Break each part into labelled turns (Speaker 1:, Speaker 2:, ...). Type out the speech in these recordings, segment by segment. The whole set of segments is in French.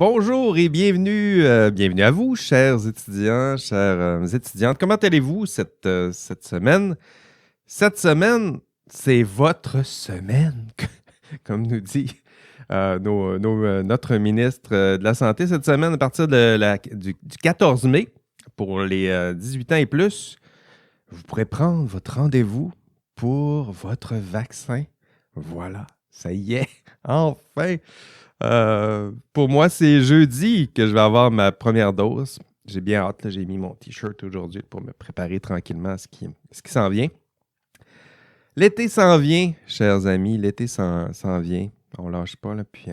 Speaker 1: Bonjour et bienvenue à vous, chers étudiants, chères étudiantes. Comment allez-vous cette semaine? Cette semaine, c'est votre semaine, comme nous dit notre ministre de la Santé. Cette semaine, à partir du 14 mai, pour les 18 ans et plus, vous pourrez prendre votre rendez-vous pour votre vaccin. Voilà, ça y est, enfin! Pour moi, c'est jeudi que je vais avoir ma première dose. J'ai bien hâte, là, j'ai mis mon t-shirt aujourd'hui pour me préparer tranquillement à ce qui s'en vient. L'été s'en vient, chers amis, l'été s'en vient. On lâche pas, là, puis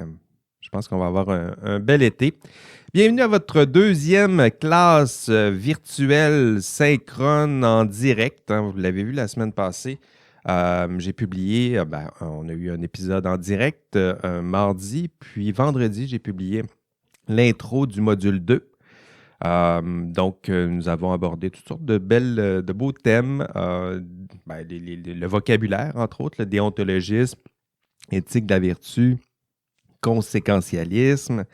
Speaker 1: je pense qu'on va avoir un bel été. Bienvenue à votre deuxième classe virtuelle synchrone en direct. Hein, vous l'avez vu la semaine passée. J'ai publié, on a eu un épisode en direct mardi, puis vendredi, j'ai publié l'intro du module 2. Nous avons abordé toutes sortes de beaux thèmes, le vocabulaire, entre autres, le déontologisme, éthique de la vertu, conséquentialisme.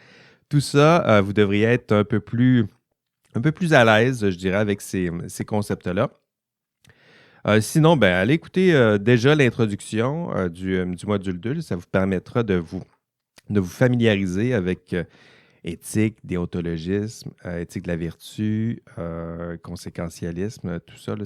Speaker 1: Tout ça, vous devriez être un peu plus à l'aise, je dirais, avec ces concepts-là. Sinon, allez écouter déjà l'introduction du module 2. Ça vous permettra de vous familiariser avec éthique, déontologisme, éthique de la vertu, conséquentialisme, tout ça, là,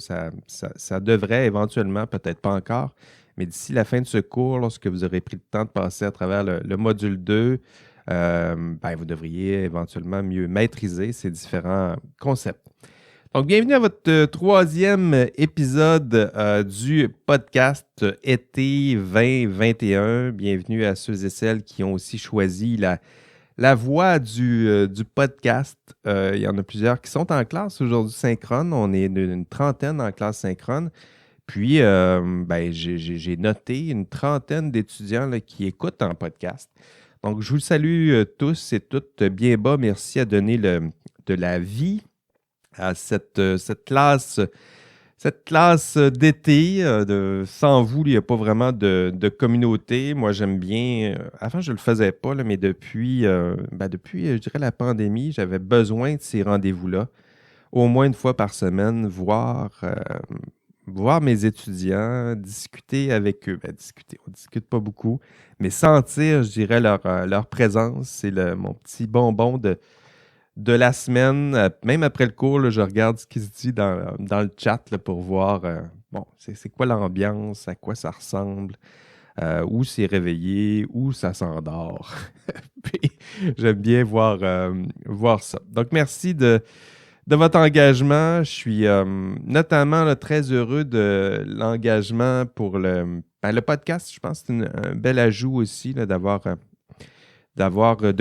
Speaker 1: ça devrait éventuellement, peut-être pas encore, mais d'ici la fin de ce cours, lorsque vous aurez pris le temps de passer à travers le module 2, vous devriez éventuellement mieux maîtriser ces différents concepts. Donc, bienvenue à votre troisième épisode du podcast été 2021. Bienvenue à ceux et celles qui ont aussi choisi la voie du podcast. Il y en a plusieurs qui sont en classe aujourd'hui synchrone. On est une trentaine en classe synchrone. Puis, j'ai noté une trentaine d'étudiants là, qui écoutent en podcast. Donc, je vous salue tous et toutes bien bas. Merci à donner de la vie à cette classe d'été. Sans vous, il n'y a pas vraiment de communauté. Moi, j'aime bien. Avant, je ne le faisais pas, là, mais depuis, je dirais, la pandémie, j'avais besoin de ces rendez-vous-là. Au moins une fois par semaine, voir mes étudiants, discuter avec eux. Discuter, on ne discute pas beaucoup, mais sentir, je dirais, leur présence. C'est mon petit bonbon de la semaine, même après le cours, là, je regarde ce qui se dit dans le chat là, pour voir c'est quoi l'ambiance, à quoi ça ressemble, où c'est réveillé, où ça s'endort. Puis, j'aime bien voir ça. Donc, merci de votre engagement. Je suis notamment là, très heureux de l'engagement pour le podcast. Je pense que c'est un bel ajout aussi là, de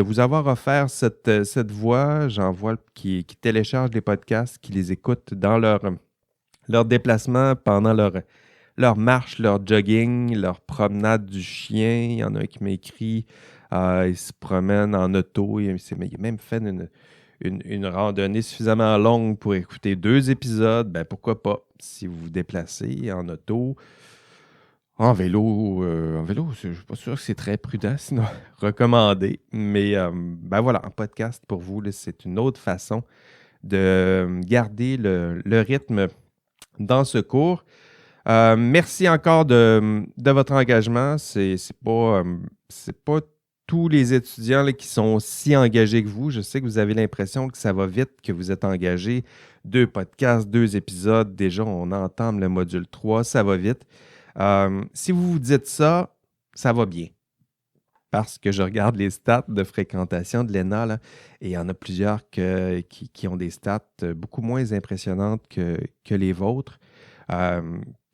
Speaker 1: vous avoir offert cette voie. J'en vois qui téléchargent les podcasts, qui les écoutent dans leur déplacement, pendant leur marche, leur jogging, leur promenade du chien. Il y en a un qui m'écrit, il se promène en auto. Il a même fait une randonnée suffisamment longue pour écouter 2 épisodes. Pourquoi pas, si vous vous déplacez en auto. En vélo, je ne suis pas sûr que c'est très prudent, sinon recommandé. Mais voilà, en podcast, pour vous, là, c'est une autre façon de garder le rythme dans ce cours. Merci encore de votre engagement. C'est pas tous les étudiants là, qui sont si engagés que vous. Je sais que vous avez l'impression que ça va vite, que vous êtes engagés. 2 podcasts, 2 épisodes. Déjà, on entame le module 3. Ça va vite. Si vous vous dites ça, ça va bien. Parce que je regarde les stats de fréquentation de l'ENA là, et il y en a plusieurs qui ont des stats beaucoup moins impressionnantes que les vôtres.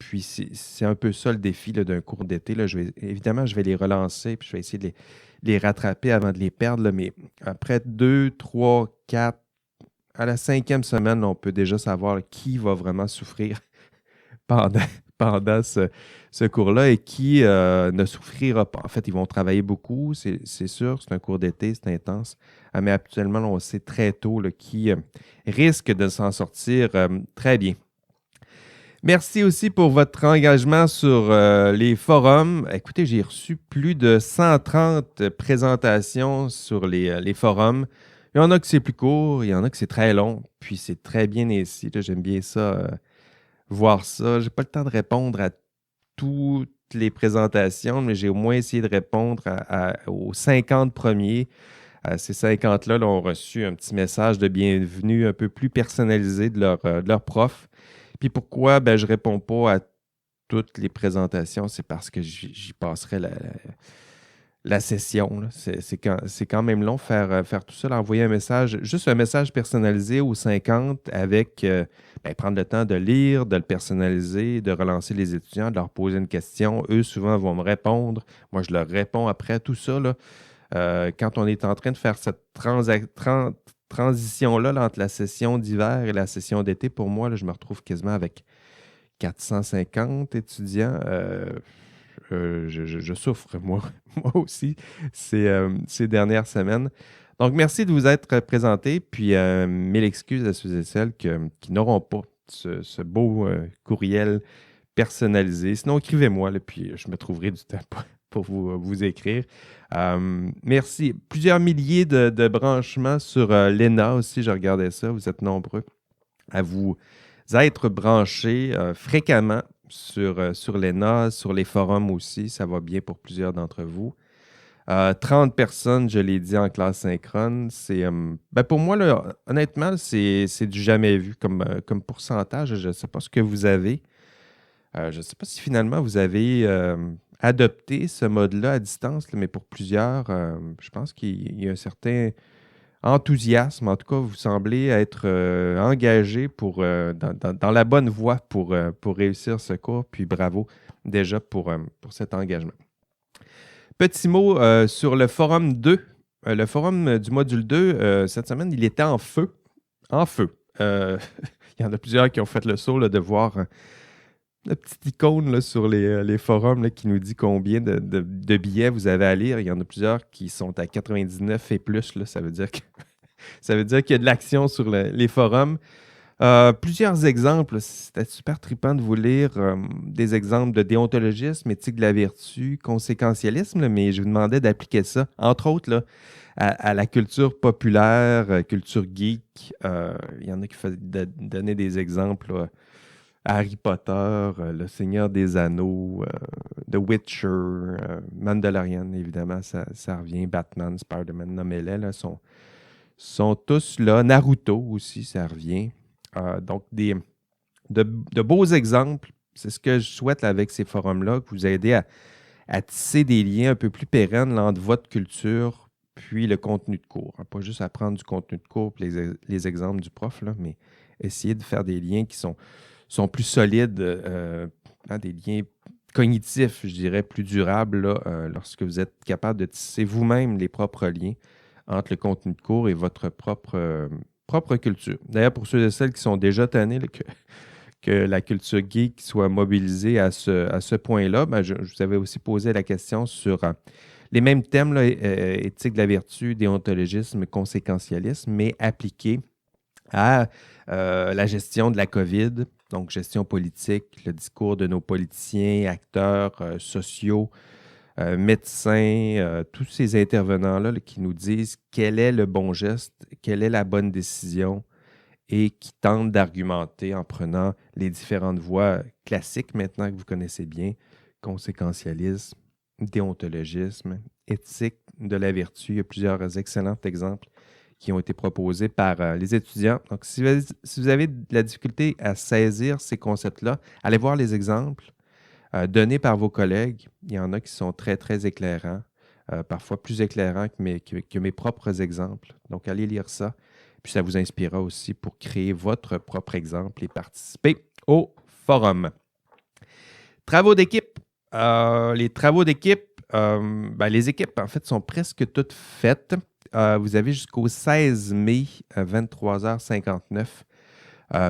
Speaker 1: Puis c'est un peu ça le défi là, d'un cours d'été. Là. Évidemment, je vais les relancer puis je vais essayer de les rattraper avant de les perdre. Là, mais après 2, 3, 4, à la 5e semaine, on peut déjà savoir qui va vraiment souffrir pendant ce cours-là et qui ne souffrira pas. En fait, ils vont travailler beaucoup, c'est sûr, c'est un cours d'été, c'est intense, mais actuellement, on sait très tôt là, qui risque de s'en sortir très bien. Merci aussi pour votre engagement sur les forums. Écoutez, j'ai reçu plus de 130 présentations sur les forums. Il y en a que c'est plus court, il y en a que c'est très long, puis c'est très bien ici. Là, j'aime bien ça, voir ça. J'ai pas le temps de répondre à toutes les présentations, mais j'ai au moins essayé de répondre aux 50 premiers. Ces 50-là là, ont reçu un petit message de bienvenue un peu plus personnalisé de leur prof. Puis pourquoi je ne réponds pas à toutes les présentations, c'est parce que j'y passerai la session. Là. C'est quand même long faire tout ça, envoyer un message, juste un message personnalisé aux 50 avec prendre le temps de lire, de le personnaliser, de relancer les étudiants, de leur poser une question. Eux, souvent, vont me répondre. Moi, je leur réponds après tout ça. Là, quand on est en train de faire cette transition-là là, entre la session d'hiver et la session d'été, pour moi, là, je me retrouve quasiment avec 450 étudiants. Je souffre, moi, moi aussi, ces dernières semaines. Donc, merci de vous être présenté, puis mille excuses à ceux et celles qui n'auront pas ce beau courriel personnalisé. Sinon, écrivez-moi, là, puis je me trouverai du temps pour vous écrire. Merci. Plusieurs milliers de branchements sur l'ENA aussi, je regardais ça. Vous êtes nombreux à vous être branchés fréquemment sur l'ENA, sur les forums aussi. Ça va bien pour plusieurs d'entre vous. 30 personnes, je l'ai dit, en classe synchrone. Pour moi, là, honnêtement, c'est du jamais vu comme pourcentage. Je ne sais pas ce que vous avez. Je ne sais pas si finalement vous avez adopté ce mode-là à distance, là, mais pour plusieurs, je pense qu'il y a un certain enthousiasme. En tout cas, vous semblez être engagé dans la bonne voie pour réussir ce cours. Puis bravo déjà pour cet engagement. Petit mot sur le forum 2. Le forum du module 2, cette semaine, il était en feu. En feu. Il y en a plusieurs qui ont fait le saut là, de voir la petite icône là, sur les forums là, qui nous dit combien de billets vous avez à lire. Il y en a plusieurs qui sont à 99 et plus. Là, ça veut dire qu'il y a de l'action sur les forums. Plusieurs exemples. C'était super trippant de vous lire des exemples de déontologisme, éthique de la vertu, conséquentialisme, là, mais je vous demandais d'appliquer ça, entre autres, là, à la culture populaire, culture geek. Il y en a qui donnaient des exemples. Là, Harry Potter, Le Seigneur des Anneaux, The Witcher, Mandalorian, évidemment, ça revient. Batman, Spider-Man, nommez-les, là, sont tous là. Naruto aussi, ça revient. Donc, de beaux exemples. C'est ce que je souhaite là, avec ces forums-là, que vous aidez à tisser des liens un peu plus pérennes là, entre votre culture puis le contenu de cours. Hein. Pas juste apprendre du contenu de cours puis les exemples du prof, là, mais essayer de faire des liens qui sont plus solides, des liens cognitifs, je dirais, plus durables là, lorsque vous êtes capable de tisser vous-même les propres liens entre le contenu de cours et votre propre culture. D'ailleurs, pour ceux et celles qui sont déjà tannés, là, que la culture geek soit mobilisée à ce point-là, je vous avais aussi posé la question sur les mêmes thèmes, là, éthique de la vertu, déontologisme, conséquentialisme, mais appliqués à la gestion de la COVID, donc gestion politique, le discours de nos politiciens, acteurs sociaux, médecins, tous ces intervenants-là là, qui nous disent quel est le bon geste, quelle est la bonne décision et qui tentent d'argumenter en prenant les différentes voies classiques maintenant que vous connaissez bien, conséquentialisme, déontologisme, éthique de la vertu. Il y a plusieurs excellents exemples qui ont été proposés par les étudiants. Donc, si vous avez de la difficulté à saisir ces concepts-là, allez voir les exemples donnés par vos collègues. Il y en a qui sont très, très éclairants, parfois plus éclairants que mes propres exemples. Donc, allez lire ça. Puis, ça vous inspirera aussi pour créer votre propre exemple et participer au forum. Travaux d'équipe. Les travaux d'équipe, les équipes, en fait, sont presque toutes faites. Vous avez jusqu'au 16 mai, 23h59,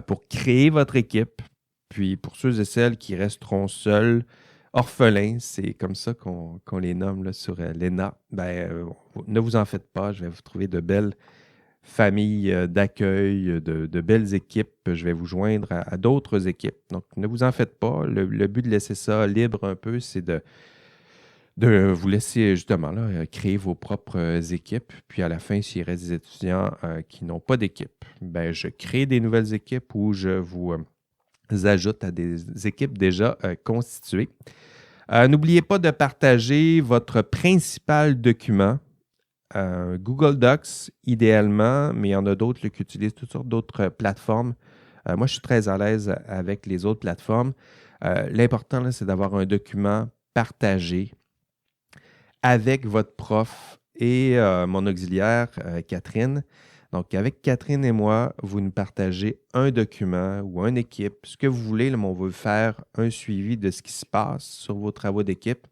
Speaker 1: pour créer votre équipe. Puis, pour ceux et celles qui resteront seuls, orphelins, c'est comme ça qu'on les nomme là, sur l'ENA, ne vous en faites pas. Je vais vous trouver de belles famille d'accueil, de belles équipes. Je vais vous joindre à d'autres équipes. Donc, ne vous en faites pas. Le but de laisser ça libre un peu, c'est de vous laisser justement là, créer vos propres équipes. Puis à la fin, s'il reste des étudiants qui n'ont pas d'équipe, ben, je crée des nouvelles équipes ou je vous ajoute à des équipes déjà constituées. N'oubliez pas de partager votre principal document. Google Docs, idéalement, mais il y en a d'autres là, qui utilisent toutes sortes d'autres plateformes. Moi, je suis très à l'aise avec les autres plateformes. L'important, là, c'est d'avoir un document partagé avec votre prof et mon auxiliaire, Catherine. Donc, avec Catherine et moi, vous nous partagez un document ou une équipe, ce que vous voulez, là, mais on veut faire un suivi de ce qui se passe sur vos travaux d'équipe.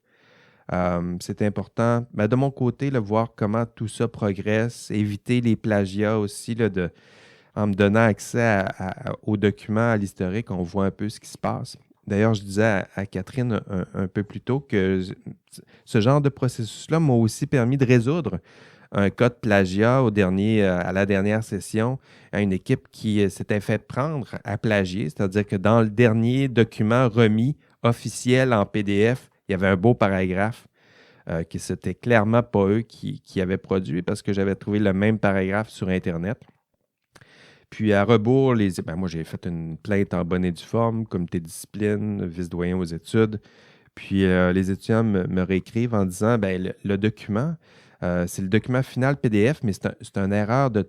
Speaker 1: C'est important. Ben, de mon côté, là, voir comment tout ça progresse, éviter les plagiats aussi, là, en me donnant accès aux documents, à l'historique, on voit un peu ce qui se passe. D'ailleurs, je disais à Catherine un peu plus tôt que ce genre de processus-là m'a aussi permis de résoudre un cas de plagiat à la dernière session à une équipe qui s'était fait prendre à plagier, c'est-à-dire que dans le dernier document remis officiel en PDF, il y avait un beau paragraphe que c'était clairement pas eux qui avaient produit parce que j'avais trouvé le même paragraphe sur Internet. Puis à rebours, moi j'ai fait une plainte en bonne et due forme, comité de discipline, vice-doyen aux études. Puis les étudiants me réécrivent en disant ben, le document, c'est le document final PDF, mais c'est une erreur de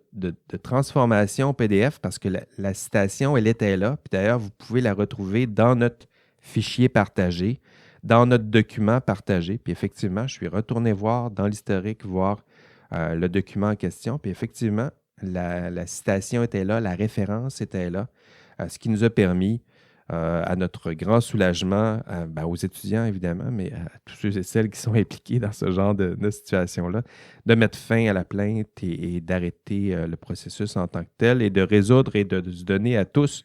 Speaker 1: transformation PDF parce que la citation, elle était là. Puis d'ailleurs, vous pouvez la retrouver dans notre fichier partagé, dans notre document partagé. Puis effectivement, je suis retourné voir dans l'historique, voir le document en question. Puis effectivement, la citation était là, la référence était là, ce qui nous a permis, à notre grand soulagement, ben, aux étudiants évidemment, mais à tous ceux et celles qui sont impliqués dans ce genre de situation-là, de mettre fin à la plainte et d'arrêter le processus en tant que tel et de résoudre et de se donner à tous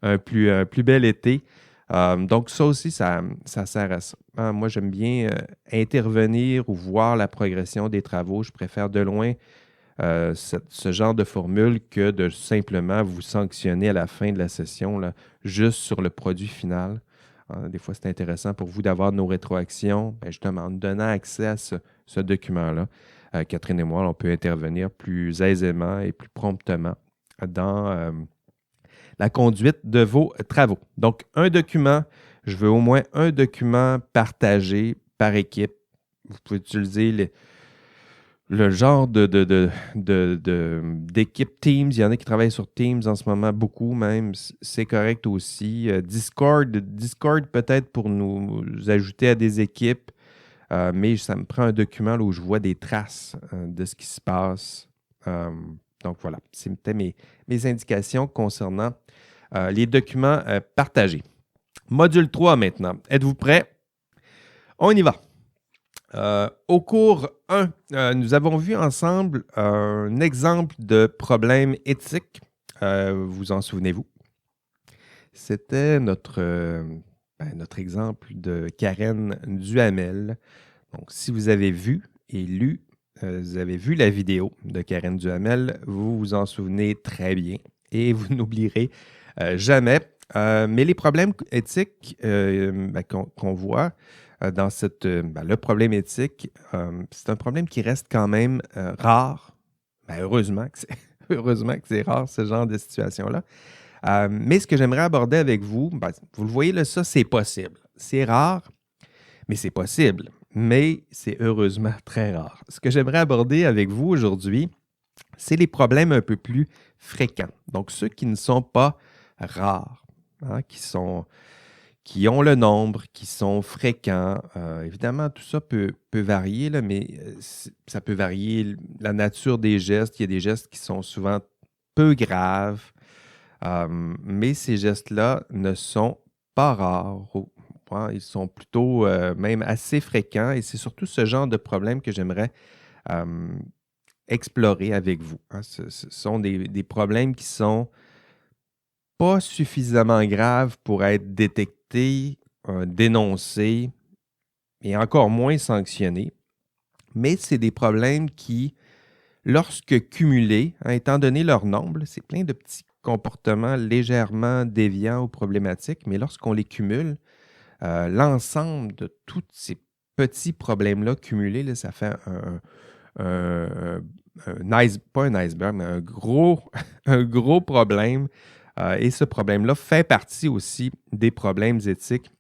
Speaker 1: un plus bel été. Donc ça aussi, ça sert à ça. Moi, j'aime bien intervenir ou voir la progression des travaux. Je préfère de loin ce genre de formule que de simplement vous sanctionner à la fin de la session, là, juste sur le produit final. Des fois, c'est intéressant pour vous d'avoir nos rétroactions. Ben, justement, en nous donnant accès à ce document-là, Catherine et moi, on peut intervenir plus aisément et plus promptement dans la conduite de vos travaux. Donc, un document, je veux au moins un document partagé par équipe. Vous pouvez utiliser le genre d'équipe Teams. Il y en a qui travaillent sur Teams en ce moment, beaucoup même. C'est correct aussi. Discord peut-être pour nous ajouter à des équipes, mais ça me prend un document là, où je vois des traces de ce qui se passe. Donc voilà, c'était mes indications concernant les documents partagés. Module 3 maintenant. Êtes-vous prêts? On y va. Au cours 1, nous avons vu ensemble un exemple de problème éthique. Vous en souvenez-vous? C'était notre exemple de Karen Duhamel. Donc, si vous avez vu et lu, vous avez vu la vidéo de Karen Duhamel, vous vous en souvenez très bien et vous n'oublierez jamais. Mais les problèmes éthiques qu'on voit dans le problème éthique, c'est un problème qui reste quand même rare. Ben, heureusement que c'est rare, ce genre de situation-là. Mais ce que j'aimerais aborder avec vous, vous le voyez là, ça, c'est possible. C'est rare, mais c'est possible. Mais c'est heureusement très rare. Ce que j'aimerais aborder avec vous aujourd'hui, c'est les problèmes un peu plus fréquents. Donc, ceux qui ne sont pas rares, qui ont le nombre, qui sont fréquents. Évidemment, tout ça peut varier, là, mais ça peut varier la nature des gestes. Il y a des gestes qui sont souvent peu graves, mais ces gestes-là ne sont pas rares. Ils sont plutôt même assez fréquents et c'est surtout ce genre de problème que j'aimerais explorer avec vous. Ce sont des problèmes qui sont pas suffisamment graves pour être détectés, dénoncés et encore moins sanctionnés. Mais c'est des problèmes qui lorsque cumulés, étant donné leur nombre, là, c'est plein de petits comportements légèrement déviants ou problématiques, mais lorsqu'on les cumule, l'ensemble de tous ces petits problèmes-là cumulés, là, ça fait un- pas un iceberg, mais un gros, un gros problème. Et ce problème-là fait partie aussi des problèmes éthiques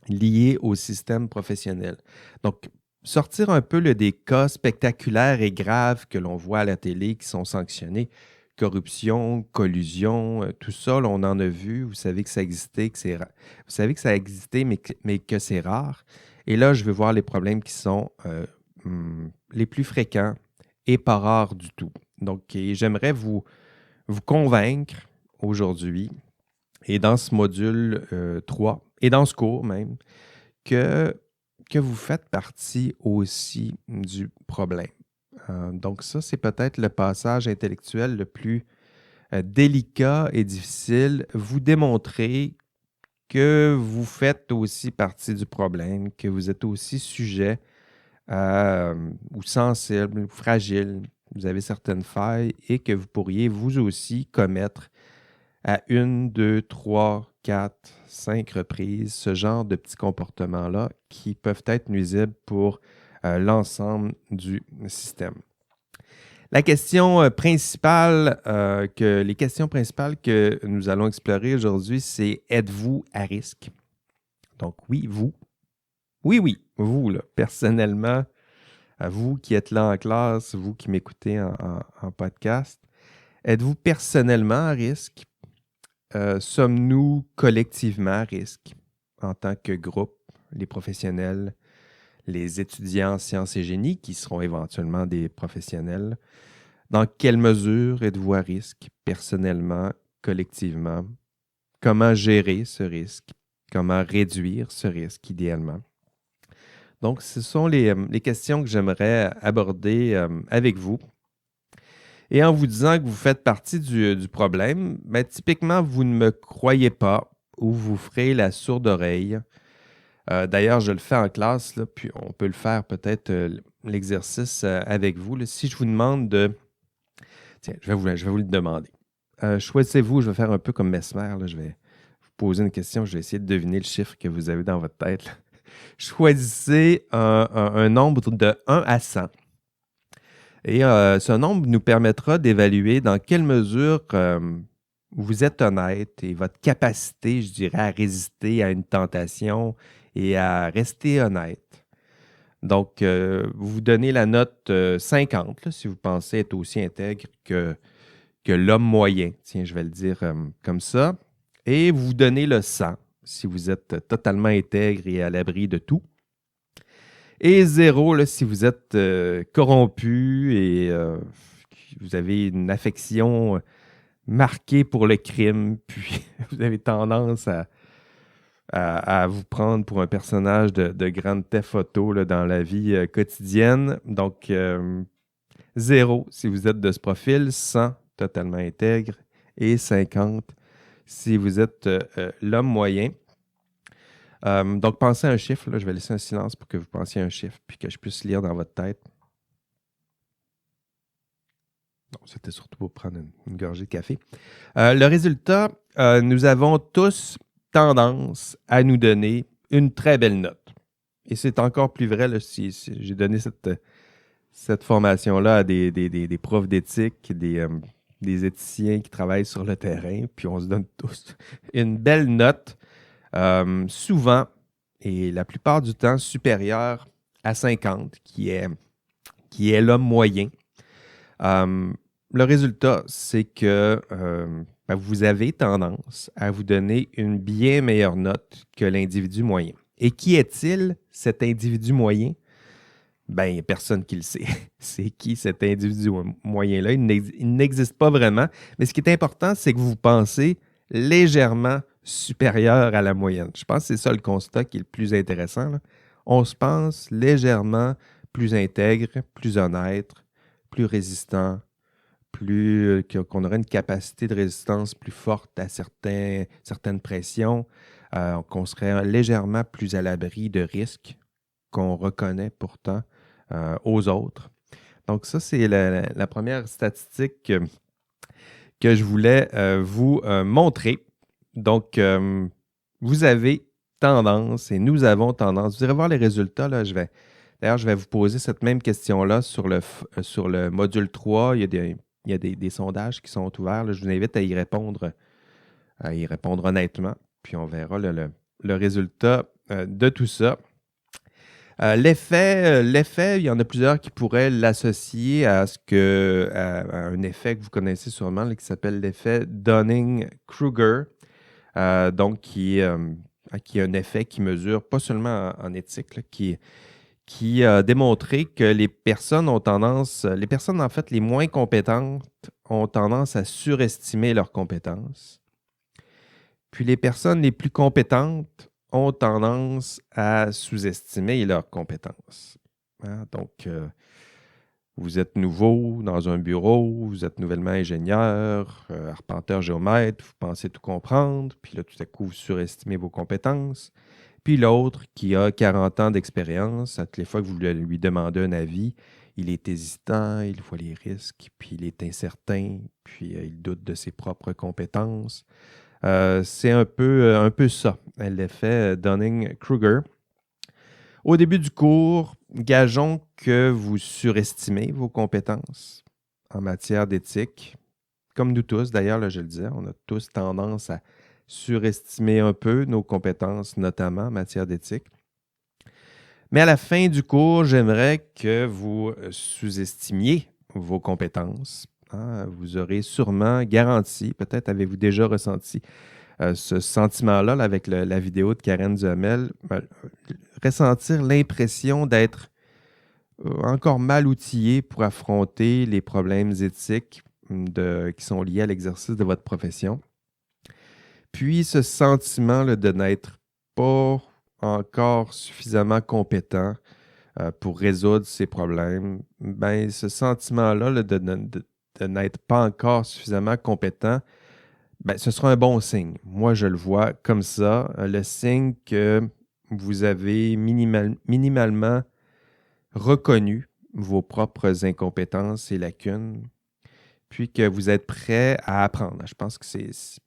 Speaker 1: liés au système professionnel. Donc, sortir un peu là, des cas spectaculaires et graves que l'on voit à la télé qui sont sanctionnés, corruption, collusion, tout ça, là, on en a vu. Vous savez que ça existait, vous savez que ça a existé, mais que c'est rare. Et là, je veux voir les problèmes qui sont les plus fréquents et pas rares du tout. Donc, et j'aimerais vous convaincre aujourd'hui, et dans ce module 3, et dans ce cours même, que, que vous faites partie aussi du problème. Donc ça, c'est peut-être le passage intellectuel le plus délicat et difficile. Vous démontrez que vous faites aussi partie du problème, que vous êtes aussi sujet ou sensible, ou fragile, vous avez certaines failles et que vous pourriez vous aussi commettre à 1, 2, 3, 4, 5 reprises ce genre de petits comportements-là qui peuvent être nuisibles pour l'ensemble du système. La question principale, les questions principales que nous allons explorer aujourd'hui, c'est êtes-vous à risque? Donc oui, vous. Oui, vous, là, personnellement, à vous qui êtes là en classe, vous qui m'écoutez en podcast, êtes-vous personnellement à risque? Sommes-nous collectivement à risque en tant que groupe, les professionnels, les étudiants en sciences et génie qui seront éventuellement des professionnels? Dans quelle mesure êtes-vous à risque personnellement, collectivement? Comment gérer ce risque? Comment réduire ce risque idéalement? Donc, ce sont les questions que j'aimerais aborder avec vous. Et en vous disant que vous faites partie du problème, ben, typiquement, vous ne me croyez pas ou vous ferez la sourde oreille. D'ailleurs, je le fais en classe, là, puis on peut le faire peut-être l'exercice avec vous. Là. Si je vous demande de... Tiens, je vais vous le demander. Choisissez-vous, je vais faire un peu comme Mesmer. Là, je vais vous poser une question, je vais essayer de deviner le chiffre que vous avez dans votre tête. Là. Choisissez un nombre de 1 à 100. Et ce nombre nous permettra d'évaluer dans quelle mesure vous êtes honnête et votre capacité, je dirais, à résister à une tentation et à rester honnête. Donc, vous vous donnez la note 50 là, si vous pensez être aussi intègre que l'homme moyen. Tiens, je vais le dire comme ça. Et vous vous donnez le 100 si vous êtes totalement intègre et à l'abri de tout. Et 0 là, si vous êtes corrompu et vous avez une affection marquée pour le crime, puis vous avez tendance à vous prendre pour un personnage de Grand Theft Auto là, dans la vie quotidienne. Donc, 0 si vous êtes de ce profil, 100 totalement intègre et 50 si vous êtes l'homme moyen. Donc, pensez à un chiffre. Là, je vais laisser un silence pour que vous pensiez à un chiffre puis que je puisse lire dans votre tête. Non, c'était surtout pour prendre une gorgée de café. Le résultat, nous avons tous tendance à nous donner une très belle note. Et c'est encore plus vrai là, si j'ai donné cette formation-là à des profs d'éthique, des éthiciens qui travaillent sur le terrain, puis on se donne tous une belle note. Souvent, et la plupart du temps, supérieure à 50, qui est l'homme moyen. Le résultat, c'est que vous avez tendance à vous donner une bien meilleure note que l'individu moyen. Et qui est-il, cet individu moyen? Ben, il n'y a personne qui le sait. C'est qui cet individu moyen-là? Il n'existe pas vraiment. Mais ce qui est important, c'est que vous pensez légèrement supérieur à la moyenne. Je pense que c'est ça le constat qui est le plus intéressant. Là. On se pense légèrement plus intègre, plus honnête, plus résistant, qu'on aurait une capacité de résistance plus forte à certaines pressions, qu'on serait légèrement plus à l'abri de risques qu'on reconnaît pourtant aux autres. Donc ça, c'est la première statistique que je voulais vous montrer. Donc, vous avez tendance et nous avons tendance. Vous irez voir les résultats. Là, d'ailleurs, je vais vous poser cette même question-là sur le module 3. Il y a des sondages qui sont ouverts. Là. Je vous invite à y répondre honnêtement. Puis on verra le résultat de tout ça. L'effet, il y en a plusieurs qui pourraient l'associer à un effet que vous connaissez sûrement là, qui s'appelle l'effet Dunning-Kruger. Donc, qui est un effet qui mesure pas seulement en éthique, là, qui a démontré que les personnes en fait les moins compétentes ont tendance à surestimer leurs compétences. Puis les personnes les plus compétentes ont tendance à sous-estimer leurs compétences. Hein? Donc, vous êtes nouveau dans un bureau, vous êtes nouvellement ingénieur, arpenteur géomètre, vous pensez tout comprendre, puis là, tout à coup, vous surestimez vos compétences. Puis l'autre, qui a 40 ans d'expérience, à toutes les fois que vous lui demandez un avis, il est hésitant, il voit les risques, puis il est incertain, puis il doute de ses propres compétences. C'est un peu ça, l'effet Dunning-Kruger. Au début du cours, gageons que vous surestimez vos compétences en matière d'éthique. Comme nous tous, d'ailleurs, là, je le disais, on a tous tendance à surestimer un peu nos compétences, notamment en matière d'éthique. Mais à la fin du cours, j'aimerais que vous sous-estimiez vos compétences. Hein. Vous aurez sûrement garanti, peut-être avez-vous déjà ressenti ce sentiment-là là, avec la vidéo de Karen Duhamel, ressentir l'impression d'être encore mal outillé pour affronter les problèmes éthiques qui sont liés à l'exercice de votre profession. Puis ce sentiment là, de n'être pas encore suffisamment compétent pour résoudre ces problèmes, ben, ce sentiment-là là, de n'être pas encore suffisamment compétent, ben, ce sera un bon signe. Moi, je le vois comme ça, le signe que vous avez minimalement reconnu vos propres incompétences et lacunes, puis que vous êtes prêt à apprendre. Je pense que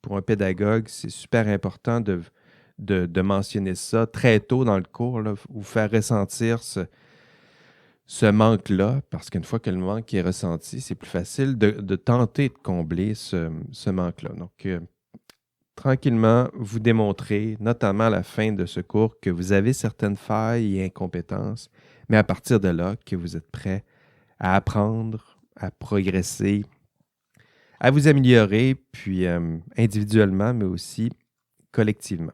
Speaker 1: pour un pédagogue, c'est super important de mentionner ça très tôt dans le cours, là, vous faire ressentir ce manque-là, parce qu'une fois que le manque est ressenti, c'est plus facile de tenter de combler ce manque-là. Donc, tranquillement, vous démontrez, notamment à la fin de ce cours, que vous avez certaines failles et incompétences, mais à partir de là, que vous êtes prêt à apprendre, à progresser, à vous améliorer, puis individuellement, mais aussi collectivement.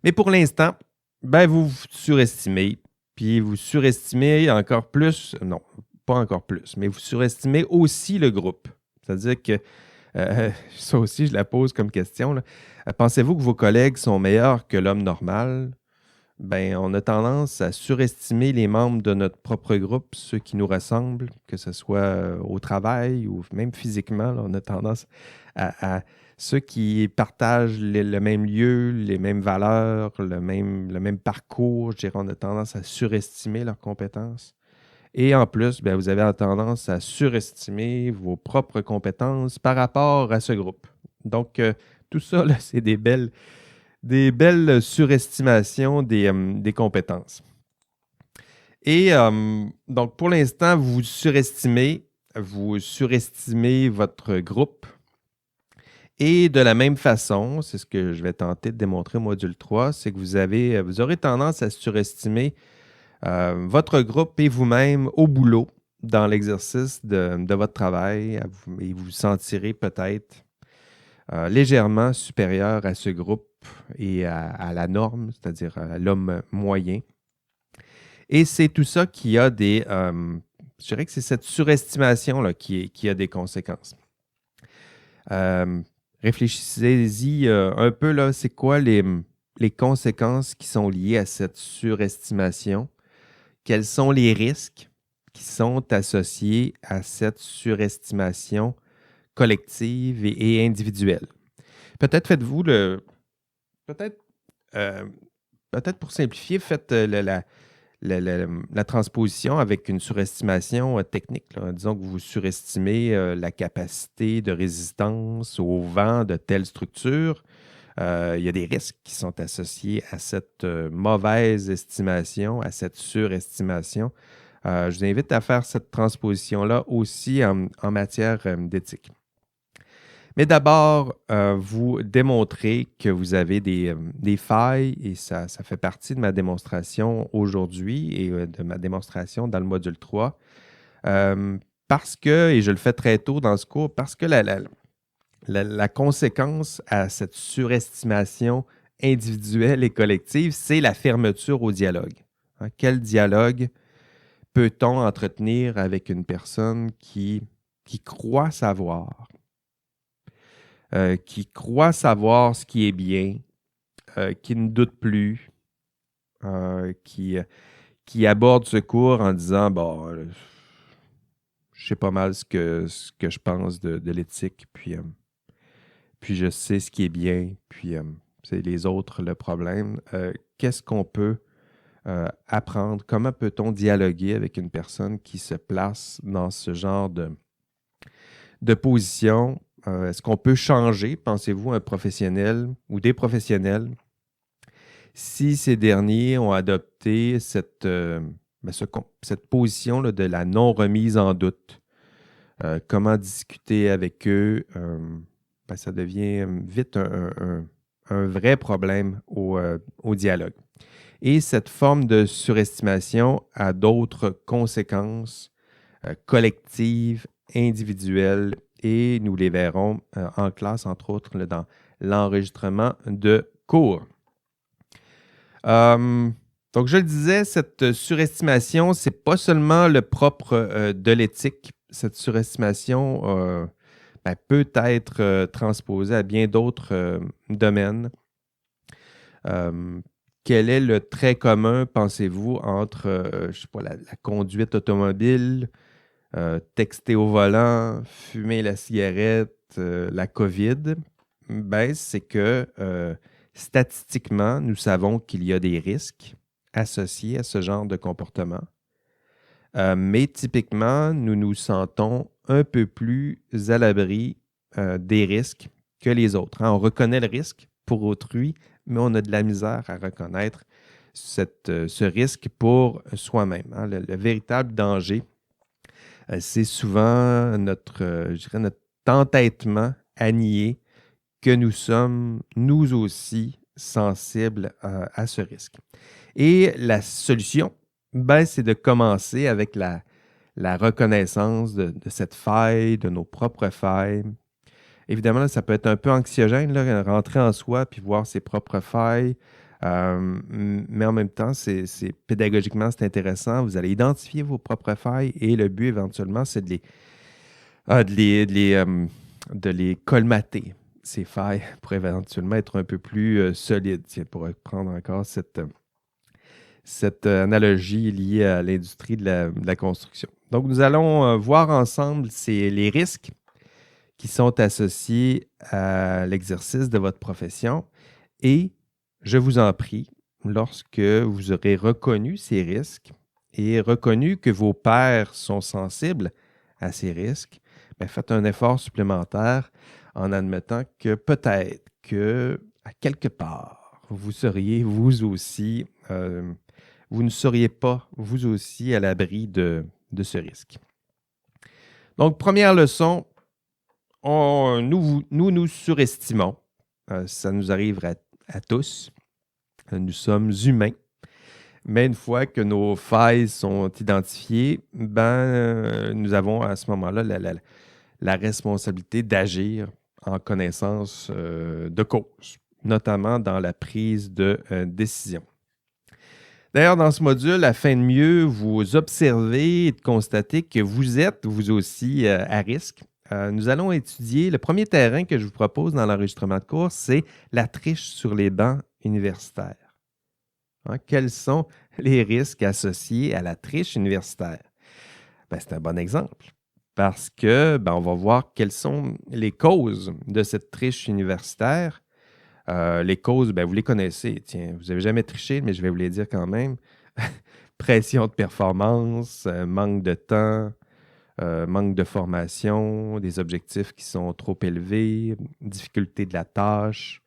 Speaker 1: Mais pour l'instant, ben, vous vous surestimez, puis vous surestimez encore plus, non, pas encore plus, mais vous surestimez aussi le groupe. C'est-à-dire que ça aussi, je la pose comme question. Là. Pensez-vous que vos collègues sont meilleurs que l'homme normal? Ben, on a tendance à surestimer les membres de notre propre groupe, ceux qui nous ressemblent, que ce soit au travail ou même physiquement. Là, on a tendance à ceux qui partagent le même lieu, les mêmes valeurs, le même parcours. Je dirais, on a tendance à surestimer leurs compétences. Et en plus, bien, vous avez tendance à surestimer vos propres compétences par rapport à ce groupe. Donc, tout ça, là, c'est des belles surestimations des compétences. Et donc, pour l'instant, vous surestimez votre groupe. Et de la même façon, c'est ce que je vais tenter de démontrer au module 3, c'est que vous aurez tendance à surestimer votre groupe et vous-même au boulot dans l'exercice de votre travail et vous vous sentirez peut-être légèrement supérieur à ce groupe et à la norme, c'est-à-dire à l'homme moyen. Et c'est tout ça qui a je dirais que c'est cette surestimation là, qui a des conséquences. Réfléchissez-y un peu, là, c'est quoi les conséquences qui sont liées à cette surestimation? Quels sont les risques qui sont associés à cette surestimation collective et individuelle? Peut-être faites-vous peut-être pour simplifier, faites la transposition avec une surestimation technique, là. Disons que vous surestimez la capacité de résistance au vent de telle structure. Il y a des risques qui sont associés à cette mauvaise estimation, à cette surestimation. Je vous invite à faire cette transposition-là aussi en matière d'éthique. Mais d'abord, vous démontrez que vous avez des failles et ça fait partie de ma démonstration aujourd'hui et de ma démonstration dans le module 3. Parce que, et je le fais très tôt dans ce cours, parce que la conséquence à cette surestimation individuelle et collective, c'est la fermeture au dialogue. Hein, quel dialogue peut-on entretenir avec une personne qui croit savoir? Qui croit savoir ce qui est bien, qui ne doute plus, qui aborde ce cours en disant bon, je sais pas mal ce que je pense de l'éthique, puis je sais ce qui est bien, puis c'est les autres le problème. Qu'est-ce qu'on peut apprendre? Comment peut-on dialoguer avec une personne qui se place dans ce genre de position? Est-ce qu'on peut changer, pensez-vous, un professionnel ou des professionnels si ces derniers ont adopté cette position là, de la non-remise en doute? Comment discuter avec eux? Ça devient vite un vrai problème au dialogue. Et cette forme de surestimation a d'autres conséquences collectives, individuelles, et nous les verrons en classe, entre autres, là, dans l'enregistrement de cours. Donc, je le disais, cette surestimation, ce n'est pas seulement le propre de l'éthique. Cette surestimation peut être transposée à bien d'autres domaines. Quel est le trait commun, pensez-vous, entre je sais pas, la conduite automobile, texter au volant, fumer la cigarette, la COVID? C'est que statistiquement, nous savons qu'il y a des risques associés à ce genre de comportement. Mais typiquement, nous nous sentons un peu plus à l'abri des risques que les autres. Hein? On reconnaît le risque pour autrui, mais on a de la misère à reconnaître ce risque pour soi-même. Hein? Le véritable danger, c'est souvent notre entêtement à nier que nous sommes, nous aussi, sensibles à ce risque. Et la solution, c'est de commencer avec la reconnaissance de cette faille, de nos propres failles. Évidemment, là, ça peut être un peu anxiogène, là, rentrer en soi puis voir ses propres failles. Mais en même temps, pédagogiquement, c'est intéressant. Vous allez identifier vos propres failles et le but, éventuellement, c'est de les colmater, ces failles, pour éventuellement être un peu plus solides. Pour prendre encore cette analogie liée à l'industrie de la construction. Donc, nous allons voir ensemble les risques qui sont associés à l'exercice de votre profession et je vous en prie, lorsque vous aurez reconnu ces risques et reconnu que vos pairs sont sensibles à ces risques, faites un effort supplémentaire en admettant que peut-être que, à quelque part, vous seriez vous aussi, vous ne seriez pas vous aussi à l'abri de ce risque. Donc, première leçon, nous surestimons. Ça nous arrive à tous. Nous sommes humains. Mais une fois que nos failles sont identifiées, nous avons à ce moment-là la responsabilité d'agir en connaissance de cause, notamment dans la prise de décision. D'ailleurs, dans ce module, afin de mieux vous observer et de constater que vous êtes, vous aussi, à risque, nous allons étudier le premier terrain que je vous propose dans l'enregistrement de cours, c'est la triche sur les bancs universitaires. Hein, quels sont les risques associés à la triche universitaire? C'est un bon exemple parce que on va voir quelles sont les causes de cette triche universitaire. Les causes, vous les connaissez. Tiens, vous n'avez jamais triché, mais je vais vous les dire quand même. pression de performance, manque de temps, manque de formation, des objectifs qui sont trop élevés, difficulté de la tâche,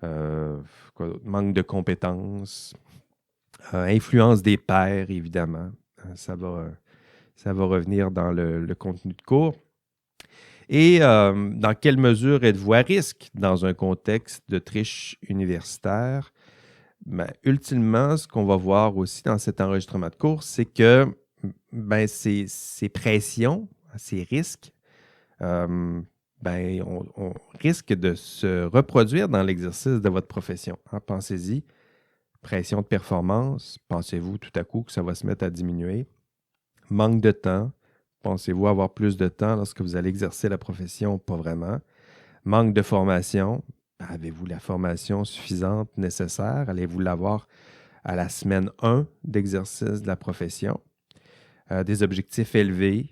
Speaker 1: manque de compétences, influence des pairs, évidemment. Ça va revenir dans le contenu de cours. Et dans quelle mesure êtes-vous à risque dans un contexte de triche universitaire? Ben, ultimement, ce qu'on va voir aussi dans cet enregistrement de cours, c'est que ces pressions, ces risques, on risque de se reproduire dans l'exercice de votre profession. Hein, pensez-y, pression de performance, pensez-vous tout à coup que ça va se mettre à diminuer? Manque de temps, pensez-vous avoir plus de temps lorsque vous allez exercer la profession? Pas vraiment. Manque de formation, avez-vous la formation suffisante nécessaire? Allez-vous l'avoir à la semaine 1 d'exercice de la profession? Des objectifs élevés,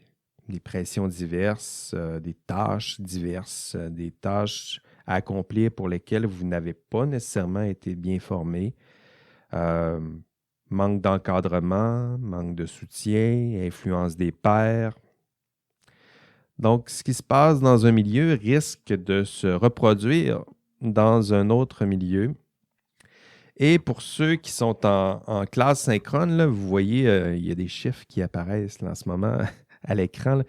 Speaker 1: des pressions diverses, des tâches diverses, des tâches à accomplir pour lesquelles vous n'avez pas nécessairement été bien formé. Manque d'encadrement, manque de soutien, influence des pairs. Donc, ce qui se passe dans un milieu risque de se reproduire dans un autre milieu. Et pour ceux qui sont en classe synchrone, là, vous voyez, il y a des chiffres qui apparaissent là, en ce moment à l'écran. Là.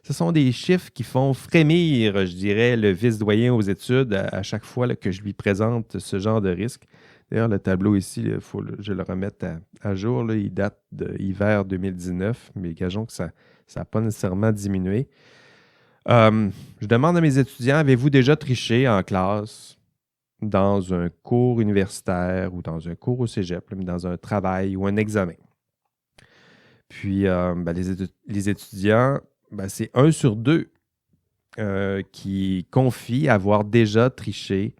Speaker 1: Ce sont des chiffres qui font frémir, je dirais, le vice-doyen aux études à chaque fois là, que je lui présente ce genre de risque. D'ailleurs, le tableau ici, il faut que je le remette à jour. Là, il date de l'hiver 2019, mais gageons que ça n'a pas nécessairement diminué. Je demande à mes étudiants, avez-vous déjà triché en classe dans un cours universitaire ou dans un cours au cégep, mais dans un travail ou un examen? Puis, les étudiants, c'est 1 sur 2 qui confient avoir déjà triché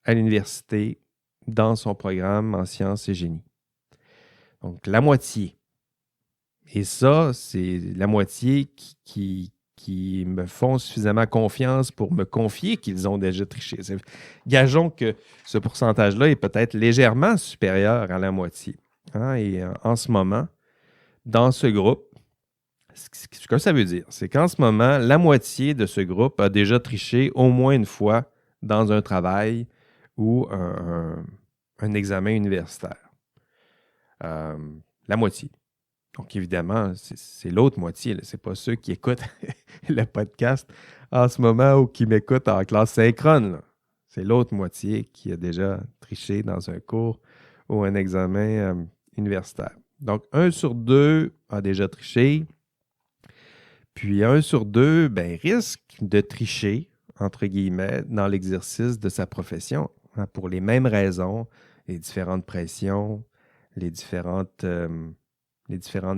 Speaker 1: à l'université dans son programme en sciences et génie. Donc, la moitié. Et ça, c'est la moitié qui me font suffisamment confiance pour me confier qu'ils ont déjà triché. Gageons que ce pourcentage-là est peut-être légèrement supérieur à la moitié. Hein? Et en ce moment, dans ce groupe, ce que ça veut dire, c'est qu'en ce moment, la moitié de ce groupe a déjà triché au moins une fois dans un travail ou un examen universitaire. La moitié. Donc, évidemment, c'est l'autre moitié. Ce n'est pas ceux qui écoutent le podcast en ce moment ou qui m'écoutent en classe synchrone. Là. C'est l'autre moitié qui a déjà triché dans un cours ou un examen universitaire. Donc, 1 sur 2 a déjà triché. Puis, 1 sur 2 risque de tricher, entre guillemets, dans l'exercice de sa profession, hein, pour les mêmes raisons, les différentes pressions, les différentes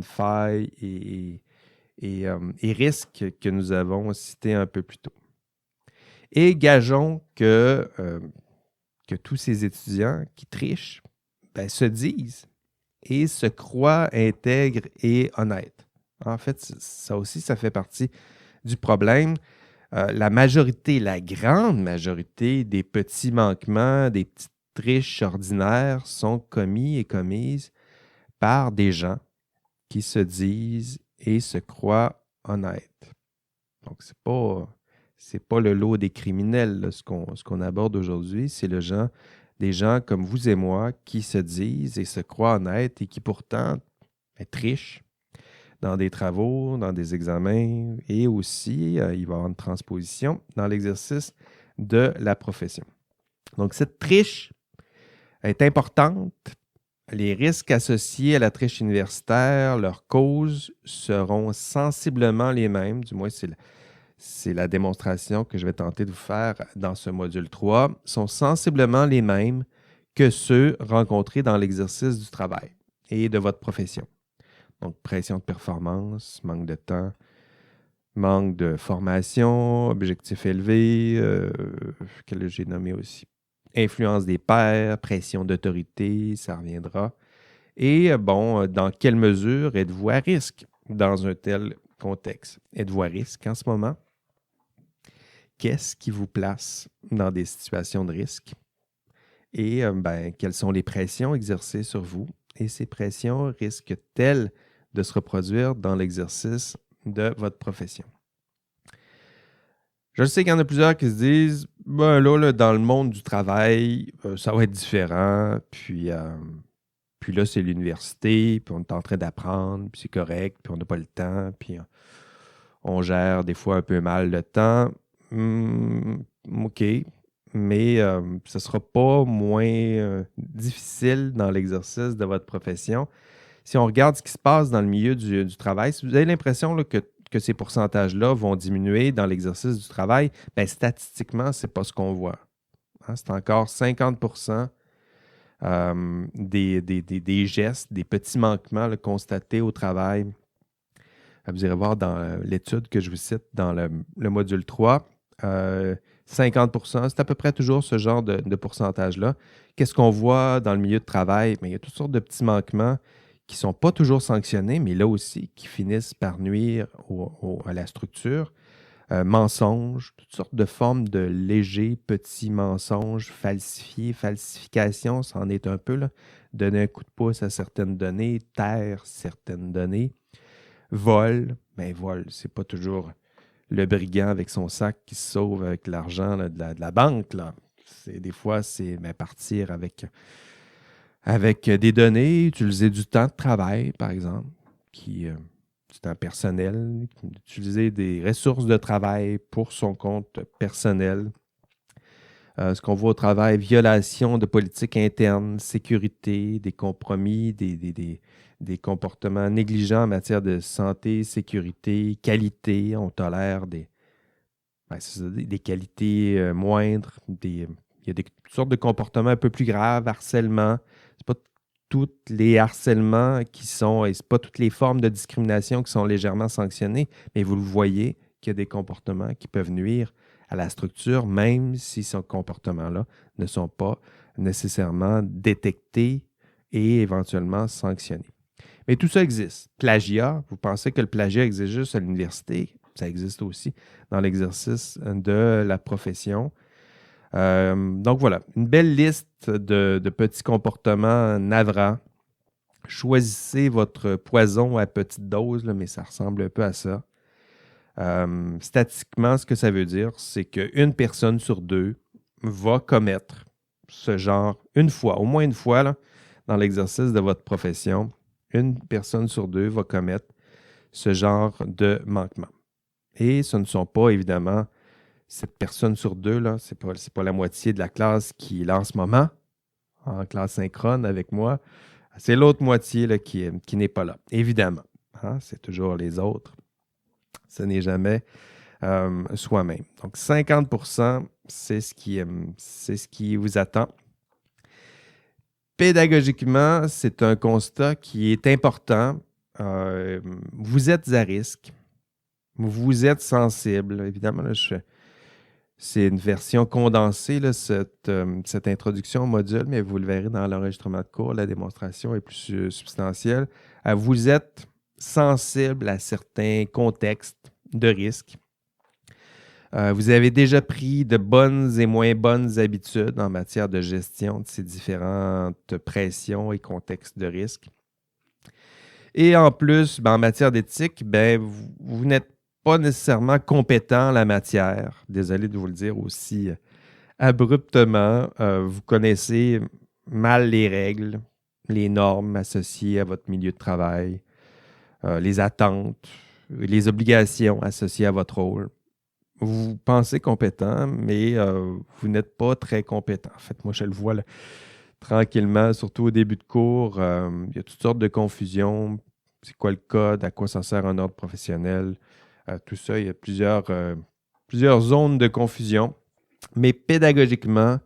Speaker 1: failles et risques que nous avons cités un peu plus tôt. Et gageons que tous ces étudiants qui trichent se disent et se croient intègres et honnêtes. En fait, ça aussi, ça fait partie du problème. La grande majorité des petits manquements, des petites triches ordinaires sont commis et commises par des gens qui se disent et se croient honnêtes. Donc, c'est pas le lot des criminels, là, ce qu'on aborde aujourd'hui. C'est des gens comme vous et moi qui se disent et se croient honnêtes et qui pourtant trichent dans des travaux, dans des examens et aussi, il va y avoir une transposition dans l'exercice de la profession. Donc, cette triche est importante. Les risques associés à la triche universitaire, leurs causes seront sensiblement les mêmes, du moins c'est la démonstration que je vais tenter de vous faire dans ce module 3, sont sensiblement les mêmes que ceux rencontrés dans l'exercice du travail et de votre profession. Donc, pression de performance, manque de temps, manque de formation, objectifs élevés, que j'ai nommé aussi. Influence des pairs, pression d'autorité, ça reviendra. Et dans quelle mesure êtes-vous à risque dans un tel contexte? Êtes-vous à risque en ce moment? Qu'est-ce qui vous place dans des situations de risque? Et quelles sont les pressions exercées sur vous et ces pressions risquent-elles de se reproduire dans l'exercice de votre profession? Je sais qu'il y en a plusieurs qui se disent, ben là, dans le monde du travail, ça va être différent, puis là, c'est l'université, puis on est en train d'apprendre, puis c'est correct, puis on n'a pas le temps, puis on gère des fois un peu mal le temps. OK, mais ce ne sera pas moins difficile dans l'exercice de votre profession. Si on regarde ce qui se passe dans le milieu du travail, si vous avez l'impression là, que ces pourcentages-là vont diminuer dans l'exercice du travail, bien, statistiquement, ce n'est pas ce qu'on voit. Hein? C'est encore 50% des gestes, des petits manquements là, constatés au travail. Vous irez voir dans l'étude que je vous cite dans le module 3, 50%, c'est à peu près toujours ce genre de pourcentage-là. Qu'est-ce qu'on voit dans le milieu de travail? Bien, il y a toutes sortes de petits manquements qui ne sont pas toujours sanctionnés, mais là aussi, qui finissent par nuire à la structure. Mensonges, toutes sortes de formes de légers petits mensonges, falsification, c'en est un peu, là. Donner un coup de pouce à certaines données, taire certaines données. Vol, vol, c'est pas toujours le brigand avec son sac qui se sauve avec l'argent là, de la banque. Là. Des fois, c'est partir avec des données, utiliser du temps de travail, par exemple, du temps personnel, utiliser des ressources de travail pour son compte personnel. Ce qu'on voit au travail, violation de politique interne, sécurité, des compromis, des comportements négligents en matière de santé, sécurité, qualité. On tolère des qualités moindres. Il y a toutes sortes de comportements un peu plus graves, harcèlement. C'est pas tous les harcèlements qui sont, et c'est pas toutes les formes de discrimination qui sont légèrement sanctionnées, mais vous le voyez qu'il y a des comportements qui peuvent nuire à la structure, même si ces comportements-là ne sont pas nécessairement détectés et éventuellement sanctionnés. Mais tout ça existe. Plagiat, vous pensez que le plagiat existe juste à l'université? Ça existe aussi dans l'exercice de la profession. Donc voilà, une belle liste de petits comportements navrants. Choisissez votre poison à petite dose, là, mais ça ressemble un peu à ça. Statistiquement, ce que ça veut dire, c'est qu'une personne sur deux va commettre ce genre une fois, au moins une fois, là, dans l'exercice de votre profession. Une personne sur deux va commettre ce genre de manquement. Et ce ne sont pas, évidemment, cette personne sur deux, là, c'est pas la moitié de la classe qui est là en ce moment, en classe synchrone avec moi. C'est l'autre moitié là, qui n'est pas là, évidemment. Hein? C'est toujours les autres. Ce n'est jamais soi-même. Donc, 50%, c'est ce qui vous attend. Pédagogiquement, c'est un constat qui est important. Vous êtes à risque. Vous êtes sensible. Évidemment, là, c'est une version condensée, là, cette introduction au module, mais vous le verrez dans l'enregistrement de cours. La démonstration est plus substantielle. Vous êtes sensible à certains contextes de risque. Vous avez déjà pris de bonnes et moins bonnes habitudes en matière de gestion de ces différentes pressions et contextes de risque. Et en plus, en matière d'éthique, vous n'êtes pas nécessairement compétent en la matière. Désolé de vous le dire aussi abruptement. Vous connaissez mal les règles, les normes associées à votre milieu de travail, les attentes, les obligations associées à votre rôle. Vous pensez compétent, mais vous n'êtes pas très compétent. En fait, moi, je le vois là, tranquillement, surtout au début de cours. Il y a toutes sortes de confusions. C'est quoi le code? À quoi ça sert un ordre professionnel? Tout ça, il y a plusieurs zones de confusion. Mais pédagogiquement,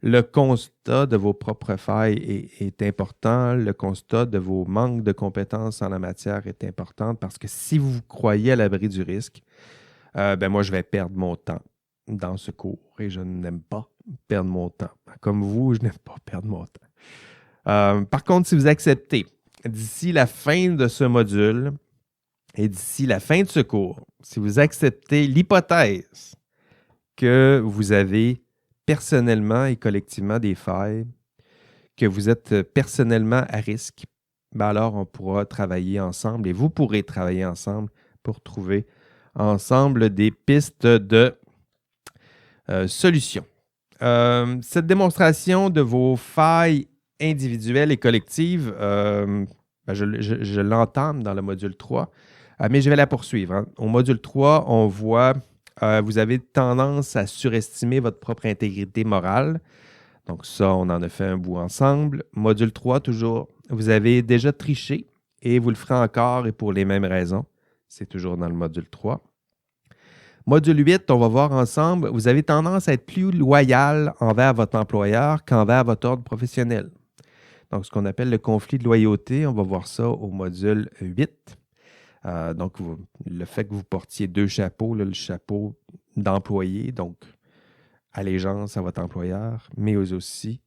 Speaker 1: le constat de vos propres failles est important. Le constat de vos manques de compétences en la matière est important parce que si vous vous croyez à l'abri du risque, moi, je vais perdre mon temps dans ce cours et je n'aime pas perdre mon temps. Comme vous, je n'aime pas perdre mon temps. Par contre, si vous acceptez, d'ici la fin de ce module et d'ici la fin de ce cours, si vous acceptez l'hypothèse que vous avez personnellement et collectivement des failles, que vous êtes personnellement à risque, ben alors on pourra travailler ensemble et vous pourrez travailler ensemble pour trouver ensemble des pistes de solutions. Cette démonstration de vos failles individuelles et collectives, je l'entame dans le module 3, mais je vais la poursuivre. Hein. Au module 3, on voit vous avez tendance à surestimer votre propre intégrité morale. Donc ça, on en a fait un bout ensemble. Module 3, toujours, vous avez déjà triché et vous le ferez encore et pour les mêmes raisons. C'est toujours dans le module 3. Module 8, on va voir ensemble, vous avez tendance à être plus loyal envers votre employeur qu'envers votre ordre professionnel. Donc, ce qu'on appelle le conflit de loyauté, on va voir ça au module 8. Donc, le fait que vous portiez deux chapeaux, là, le chapeau d'employé, donc allégeance à votre employeur, mais aussi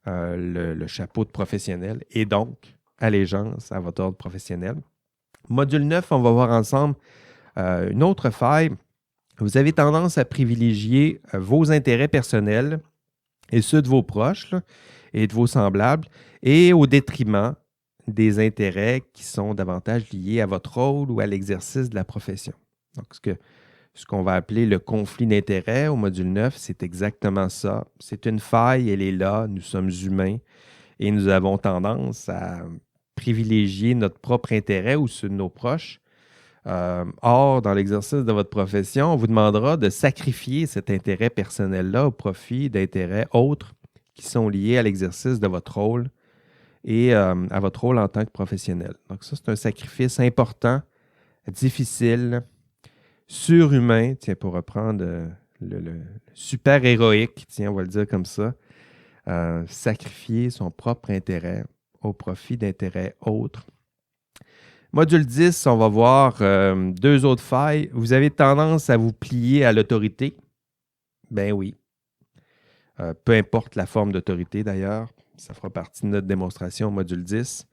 Speaker 1: le chapeau de professionnel et donc allégeance à votre ordre professionnel. Module 9, on va voir ensemble une autre faille. Vous avez tendance à privilégier vos intérêts personnels et ceux de vos proches là, et de vos semblables et au détriment des intérêts qui sont davantage liés à votre rôle ou à l'exercice de la profession. Donc, ce qu'on va appeler le conflit d'intérêts au module 9, c'est exactement ça. C'est une faille, elle est là, nous sommes humains et nous avons tendance à privilégier notre propre intérêt ou ceux de nos proches. Or, dans l'exercice de votre profession, on vous demandera de sacrifier cet intérêt personnel-là au profit d'intérêts autres qui sont liés à l'exercice de votre rôle et à votre rôle en tant que professionnel. Donc ça, c'est un sacrifice important, difficile, surhumain, tiens, pour reprendre le super-héroïque, tiens, on va le dire comme ça, sacrifier son propre intérêt au profit d'intérêts autres. Module 10, on va voir deux autres failles. Vous avez tendance à vous plier à l'autorité. Ben oui. Peu importe la forme d'autorité d'ailleurs. Ça fera partie de notre démonstration au module 10.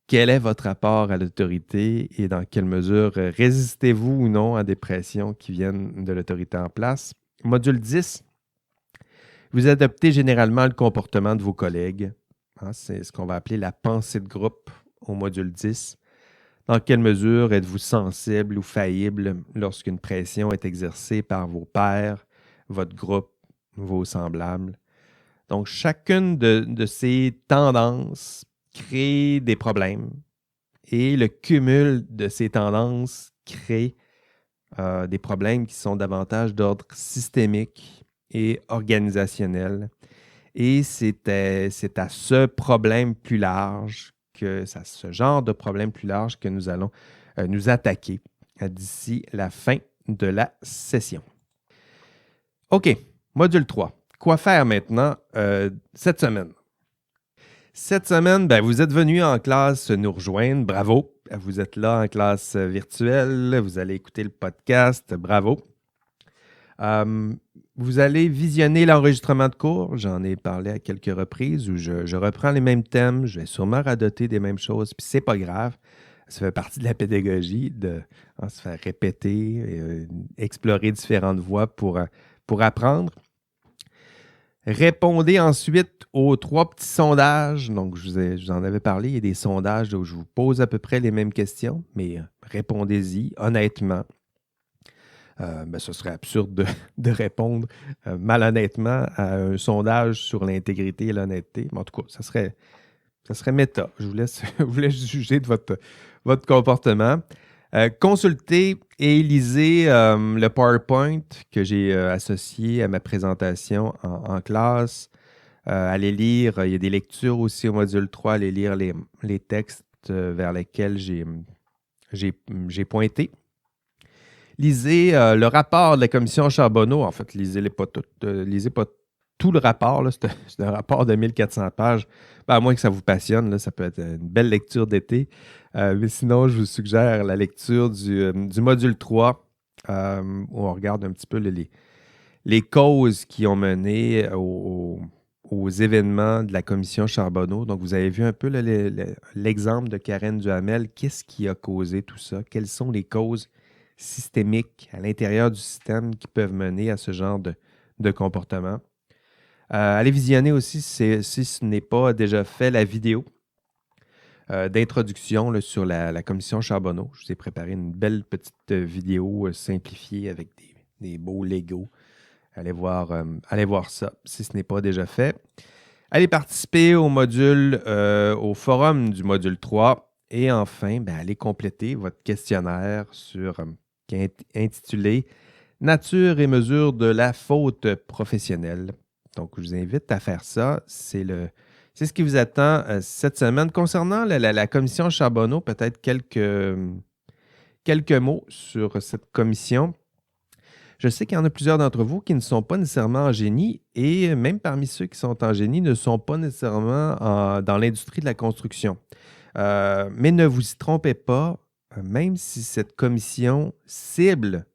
Speaker 1: Quel est votre rapport à l'autorité et dans quelle mesure résistez-vous ou non à des pressions qui viennent de l'autorité en place? Module 10, vous adoptez généralement le comportement de vos collègues. Hein, c'est ce qu'on va appeler la pensée de groupe au module 10. Dans quelle mesure êtes-vous sensible ou faillible lorsqu'une pression est exercée par vos pairs, votre groupe, vos semblables? Donc, chacune de ces tendances crée des problèmes et le cumul de ces tendances crée des problèmes qui sont davantage d'ordre systémique et organisationnel. Et c'est à ce problème plus large c'est à ce genre de problème plus large que nous allons nous attaquer d'ici la fin de la session. OK, module 3. Quoi faire maintenant cette semaine? Cette semaine, vous êtes venu en classe nous rejoindre. Bravo. Vous êtes là en classe virtuelle. Vous allez écouter le podcast. Bravo. Vous allez visionner l'enregistrement de cours. J'en ai parlé à quelques reprises où je reprends les mêmes thèmes. Je vais sûrement radoter des mêmes choses. Puis c'est pas grave. Ça fait partie de la pédagogie de se faire répéter, explorer différentes voies pour apprendre. Répondez ensuite aux 3 petits sondages. Donc, je vous en avais parlé. Il y a des sondages où je vous pose à peu près les mêmes questions, mais répondez-y honnêtement. Ce serait absurde de répondre malhonnêtement à un sondage sur l'intégrité et l'honnêteté. Mais en tout cas, ça serait méta. Je vous laisse juger de votre comportement. Consultez et lisez le PowerPoint que j'ai associé à ma présentation en classe. Allez lire, il y a des lectures aussi au module 3, allez lire les textes vers lesquels j'ai pointé. Lisez le rapport de la commission Charbonneau. En fait, lisez pas tout le rapport. Là. C'est un rapport de 1400 pages. À moins que ça vous passionne, là, ça peut être une belle lecture d'été. Mais sinon, je vous suggère la lecture du module 3 où on regarde un petit peu les causes qui ont mené aux événements de la commission Charbonneau. Donc, vous avez vu un peu l'exemple de Karen Duhamel. Qu'est-ce qui a causé tout ça? Quelles sont les causes systémiques à l'intérieur du système qui peuvent mener à ce genre de comportement? Allez visionner aussi, si ce n'est pas déjà fait, la vidéo d'introduction là, sur la commission Charbonneau. Je vous ai préparé une belle petite vidéo simplifiée avec des beaux Legos. Allez voir ça si ce n'est pas déjà fait. Allez participer au forum du module 3. Et enfin, allez compléter votre questionnaire qui est intitulé Nature et mesure de la faute professionnelle. Donc, je vous invite à faire ça. C'est ce qui vous attend cette semaine. Concernant la commission Charbonneau, peut-être quelques mots sur cette commission. Je sais qu'il y en a plusieurs d'entre vous qui ne sont pas nécessairement en génie et même parmi ceux qui sont en génie ne sont pas nécessairement dans l'industrie de la construction. Mais ne vous y trompez pas, même si cette commission cible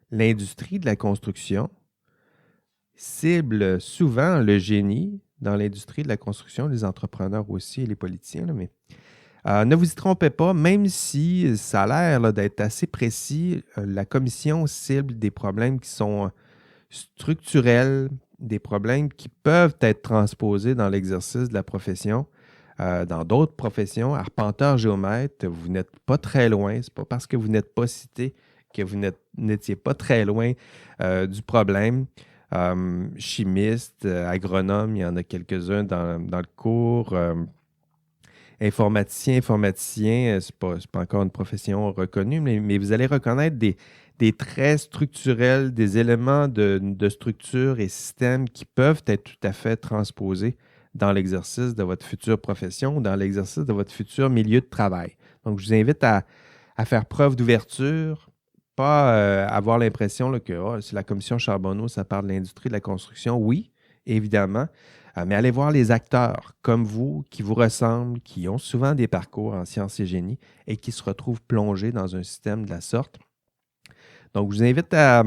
Speaker 1: l'industrie de la construction, cible souvent le génie dans l'industrie de la construction, les entrepreneurs aussi et les politiciens, là, mais ne vous y trompez pas, même si ça a l'air là, d'être assez précis, la commission cible des problèmes qui sont structurels, des problèmes qui peuvent être transposés dans l'exercice de la profession. Dans d'autres professions, arpenteur, géomètre, vous n'êtes pas très loin. Ce n'est pas parce que vous n'êtes pas cité que vous n'étiez pas très loin du problème. Chimiste, agronome, il y en a quelques-uns dans le cours. Informaticien, ce n'est pas encore une profession reconnue, mais vous allez reconnaître des traits structurels, des éléments de structure et système qui peuvent être tout à fait transposés dans l'exercice de votre future profession ou dans l'exercice de votre futur milieu de travail. Donc, je vous invite à faire preuve d'ouverture, pas avoir l'impression là, que c'est la commission Charbonneau, ça parle de l'industrie de la construction. Oui, évidemment, mais allez voir les acteurs comme vous, qui vous ressemblent, qui ont souvent des parcours en sciences et génie et qui se retrouvent plongés dans un système de la sorte. Donc, je vous invite à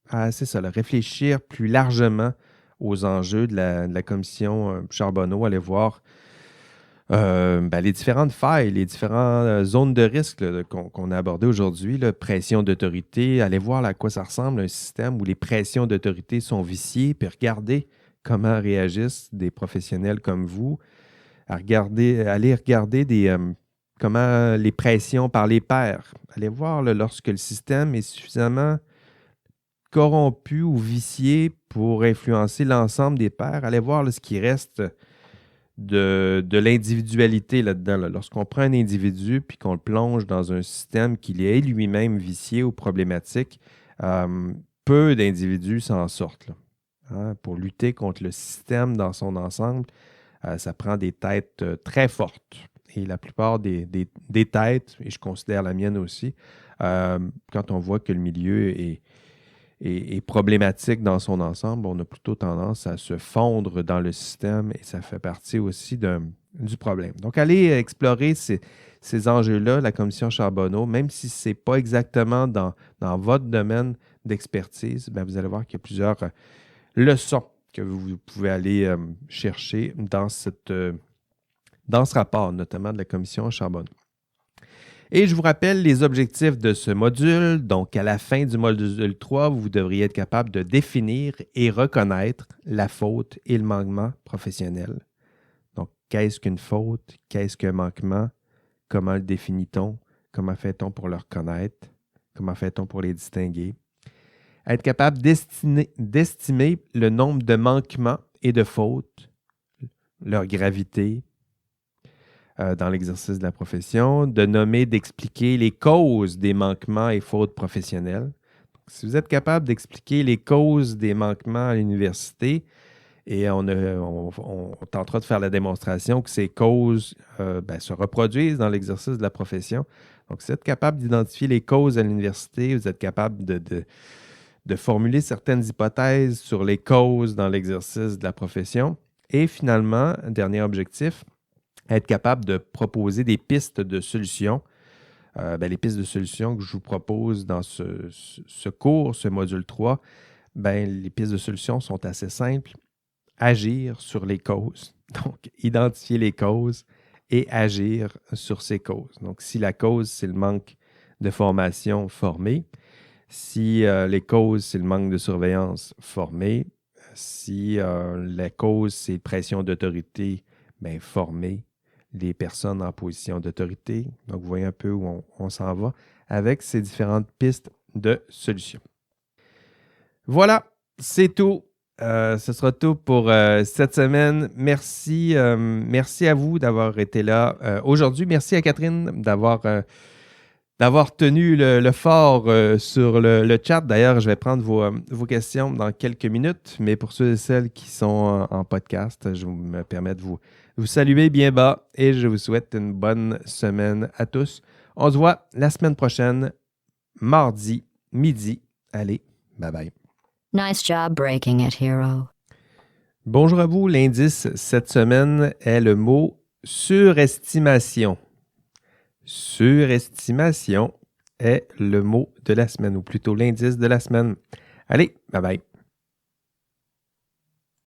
Speaker 1: réfléchir plus largement aux enjeux de la commission Charbonneau. Allez voir les différentes failles, les différentes zones de risque là, qu'on a abordées aujourd'hui. Là, pression d'autorité, allez voir à quoi ça ressemble un système où les pressions d'autorité sont viciées, puis regardez comment réagissent des professionnels comme vous. Allez regarder comment les pressions par les pairs. Allez voir là, lorsque le système est suffisamment corrompu ou vicié pour influencer l'ensemble des pairs. Allez voir là, ce qui reste de l'individualité là-dedans. Là. Lorsqu'on prend un individu puis qu'on le plonge dans un système qui est lui-même vicié ou problématique, peu d'individus s'en sortent. Là. Hein, pour lutter contre le système dans son ensemble, ça prend des têtes très fortes. Et la plupart des têtes, et je considère la mienne aussi, quand on voit que le milieu est problématique dans son ensemble, on a plutôt tendance à se fondre dans le système et ça fait partie aussi du problème. Donc, allez explorer ces enjeux-là, la commission Charbonneau, même si ce n'est pas exactement dans votre domaine d'expertise, vous allez voir qu'il y a plusieurs leçons que vous pouvez aller chercher dans ce rapport, notamment de la commission Charbonneau. Et je vous rappelle les objectifs de ce module. Donc, à la fin du module 3, vous devriez être capable de définir et reconnaître la faute et le manquement professionnel. Donc, qu'est-ce qu'une faute? Qu'est-ce qu'un manquement? Comment le définit-on? Comment fait-on pour le reconnaître? Comment fait-on pour les distinguer? Être capable d'estimer le nombre de manquements et de fautes, leur gravité, dans l'exercice de la profession, de nommer, d'expliquer les causes des manquements et fautes professionnelles. Si vous êtes capable d'expliquer les causes des manquements à l'université, et on tentera de faire la démonstration que ces causes se reproduisent dans l'exercice de la profession. Donc, si vous êtes capable d'identifier les causes à l'université, vous êtes capable de formuler certaines hypothèses sur les causes dans l'exercice de la profession. Et finalement, dernier objectif, être capable de proposer des pistes de solutions. Les pistes de solutions que je vous propose dans ce cours, ce module 3, les pistes de solutions sont assez simples. Agir sur les causes. Donc, identifier les causes et agir sur ces causes. Donc, si la cause, c'est le manque de formation, former. Si les causes, c'est le manque de surveillance, former. Si la cause, c'est pression d'autorité, bien, former les personnes en position d'autorité. Donc, vous voyez un peu où on s'en va avec ces différentes pistes de solutions. Voilà, c'est tout. Ce sera tout pour cette semaine. Merci à vous d'avoir été là aujourd'hui. Merci à Catherine d'avoir tenu le fort sur le chat. D'ailleurs, je vais prendre vos questions dans quelques minutes, mais pour ceux et celles qui sont en podcast, je me permets de vous saluer bien bas et je vous souhaite une bonne semaine à tous. On se voit la semaine prochaine, mardi, midi. Allez, bye bye.
Speaker 2: Nice job breaking it, hero.
Speaker 1: Bonjour à vous. L'indice cette semaine est le mot surestimation. Surestimation est le mot de la semaine, ou plutôt l'indice de la semaine. Allez, bye bye.